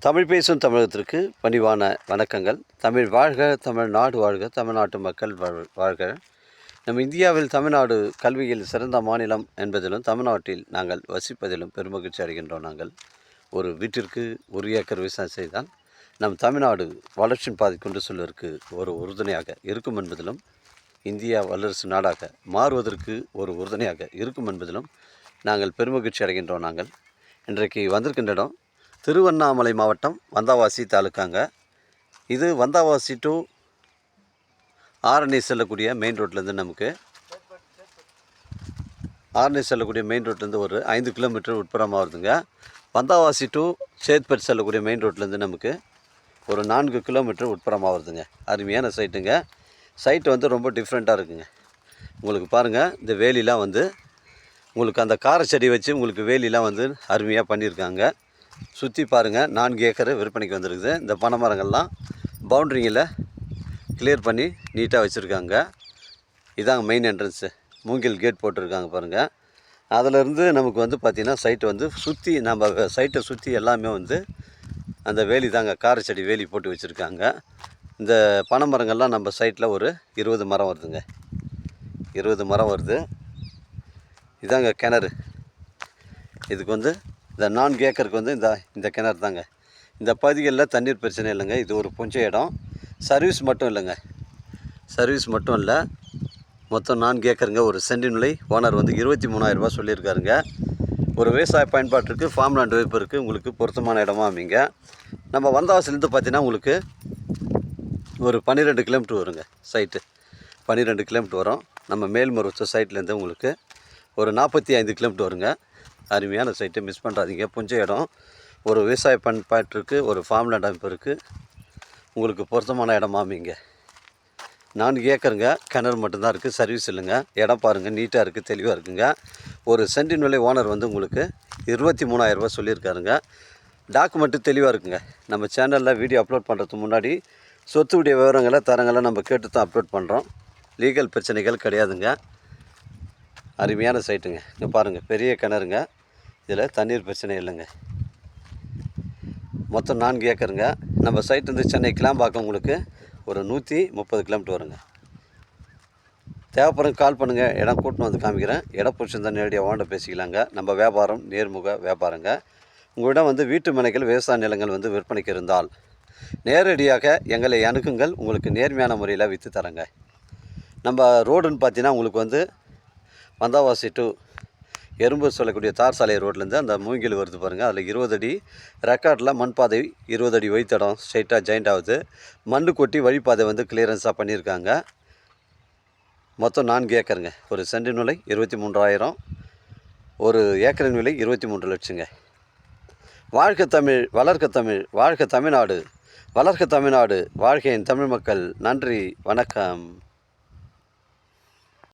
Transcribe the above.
தமிழ் பேசும் தமிழகத்திற்கு பணிவான வணக்கங்கள். தமிழ் வாழ்க, தமிழ்நாடு வாழ்க, தமிழ்நாட்டு மக்கள் வாழ்க. நம் இந்தியாவில் தமிழ்நாடு கல்வியில் சிறந்த மாநிலம் என்பதிலும் தமிழ்நாட்டில் நாங்கள் வசிப்பதிலும் பெருமகிழ்ச்சி அடைகின்றோம். நாங்கள் ஒரு வீட்டிற்கு 1 ஏக்கர் விவசாயம் செய்தால் நம் தமிழ்நாடு வளர்ச்சியின் பாதை கொண்டு செல்வதற்கு ஒரு உறுதுணையாக இருக்கும் என்பதிலும், இந்தியா வல்லரசு நாடாக மாறுவதற்கு ஒரு உறுதுணையாக இருக்கும் என்பதிலும் நாங்கள் பெருமகிழ்ச்சி அடைகின்றோம். நாங்கள் இன்றைக்கு வந்திருக்கின்ற இடம் திருவண்ணாமலை மாவட்டம் வந்தாவாசி தாலுக்காங்க. இது வந்தாவாசி டு ஆரணி செல்லக்கூடிய மெயின் ரோட்லேருந்து மெயின் ரோட்லேருந்து ஒரு 5 கிலோமீட்டர் உட்புறமாக வருதுங்க. வந்தாவாசி டு சேத்பட் செல்லக்கூடிய மெயின் ரோட்லேருந்து நமக்கு ஒரு 4 கிலோமீட்டர் உட்புறமாக வருதுங்க. அருமையான சைட்டுங்க. சைட்டு வந்து ரொம்ப டிஃப்ரெண்ட்டாக இருக்குங்க. உங்களுக்கு பாருங்கள், இந்த வேலிலாம் வந்து உங்களுக்கு அந்த கார செடி வச்சு உங்களுக்கு வேலிலாம் வந்து அருமையாக பண்ணியிருக்காங்க. சுற்றி பாருங்கள், 4 ஏக்கர் விற்பனைக்கு வந்துருக்குது. இந்த பனை மரங்கள்லாம் பவுண்ட்ரிங்கில் கிளியர் பண்ணி நீட்டாக வச்சுருக்காங்க. இதாங்க மெயின் என்ட்ரன்ஸு. மூங்கில் கேட் போட்டிருக்காங்க பாருங்கள். அதிலேருந்து நமக்கு வந்து பார்த்திங்கன்னா சைட்டு வந்து சுற்றி நம்ம சைட்டை சுற்றி எல்லாமே வந்து அந்த வேலி தாங்க, கார செடி வேலி போட்டு வச்சுருக்காங்க. இந்த பனை மரங்கள்லாம் நம்ம சைட்டில் ஒரு 20 மரம் வருதுங்க. 20 மரம் வருது. இதாங்க கிணறு. இதுக்கு வந்து இந்த 4 ஏக்கருக்கு வந்து இந்த கிணறு தாங்க. இந்த பகுதிகளில் தண்ணீர் பிரச்சனை இல்லைங்க. இது ஒரு புஞ்ச இடம். சர்வீஸ் மட்டும் இல்லை, மொத்தம் 4 ஏக்கருங்க. ஒரு சென்டின் விலை ஓனர் வந்து 23,000 ரூபா சொல்லியிருக்காருங்க. ஒரு விவசாய பயன்பாட்டிற்கு ஃபார்ம் லேண்ட் வைப்பதற்கு உங்களுக்கு பொருத்தமான இடமா அமைங்க. நம்ம வந்தாவாசிலேருந்து பார்த்தீங்கன்னா உங்களுக்கு ஒரு 12 கிலோமீட்டர் வருங்க சைட்டு. 12 கிலோமீட்டர் வரும். நம்ம மேல்மருவத்தூர் சைட்லேருந்து உங்களுக்கு ஒரு 45 கிலோமீட்டர் வருங்க. அருமையான சைட்டு, மிஸ் பண்ணுறாதீங்க. புஞ்ச இடம். ஒரு விவசாய பயன்பாட்டிற்கு ஒரு ஃபார்ம் லேண்ட் அமைப்பிற்கு உங்களுக்கு பொருத்தமான இடமா அமைங்க. 4 ஏக்கருங்க. கிணறு மட்டும்தான் இருக்குது, சர்வீஸ் இல்லைங்க. இடம் பாருங்கள், நீட்டாக இருக்குது, தெளிவாக இருக்குங்க. ஒரு சென்டின் விலை ஓனர் வந்து உங்களுக்கு 23,000 ரூபா சொல்லியிருக்காருங்க. டாக்குமெண்ட்டு தெளிவாக இருக்குங்க. நம்ம சேனலில் வீடியோ அப்லோட் பண்ணுறதுக்கு முன்னாடி சொத்துடைய விவரங்களை தரங்களை நம்ம கேட்டு தான் அப்லோட் பண்ணுறோம். லீகல் பிரச்சனைகள் கிடையாதுங்க. அருமையான சைட்டுங்க. இங்கே பாருங்கள், பெரிய கிணறுங்க. இதில் தண்ணீர் பிரச்சனை இல்லைங்க. மொத்தம் 4 ஏக்கருங்க. நம்ம சைட்டு வந்து சென்னை கிளாம்பாக்கம் உங்களுக்கு ஒரு 130 கிலோமீட்டர் வருங்க. தேவைப்படுங்க, கால் பண்ணுங்கள். இடம் கூட்டின்னு வந்து காமிக்கிறேன். இடம் பிடிச்சிருந்தால் நேரடியாக ஓண்ட பேசிக்கலாங்க. நம்ம வியாபாரம் நேர்முக வியாபாரங்க. உங்களிடம் வந்து வீட்டு மனைகள், விவசாய நிலங்கள் வந்து விற்பனைக்கு இருந்தால் நேரடியாக எங்களை அணுகுங்கள். உங்களுக்கு நேர்மையான முறையில் விற்று தரேங்க. நம்ம ரோடுன்னு பார்த்தீங்கன்னா உங்களுக்கு வந்து வந்தாவாசி டு எறும்பூர் சொல்லக்கூடிய தார் சாலை ரோட்லேருந்து அந்த மூங்கில் வருது பாருங்கள். அதில் 20 அடி ரெக்கார்டில் மண் பாதை 20 அடி வைத்தடம் ஸ்ட்ரைட்டாக ஜாயிண்ட் ஆகுது. மண் கொட்டி வழிப்பாதை வந்து கிளியரன்ஸாக பண்ணியிருக்காங்க. மொத்தம் 4 ஏக்கருங்க. ஒரு சென்டின் விலை 23,000, ஒரு ஏக்கரின் விலை 23 லட்சங்க. வாழ்க தமிழ், வளர்க்க தமிழ், வாழ்க தமிழ்நாடு, வளர்க்க தமிழ்நாடு, வாழ்க என் தமிழ் மக்கள். நன்றி, வணக்கம்.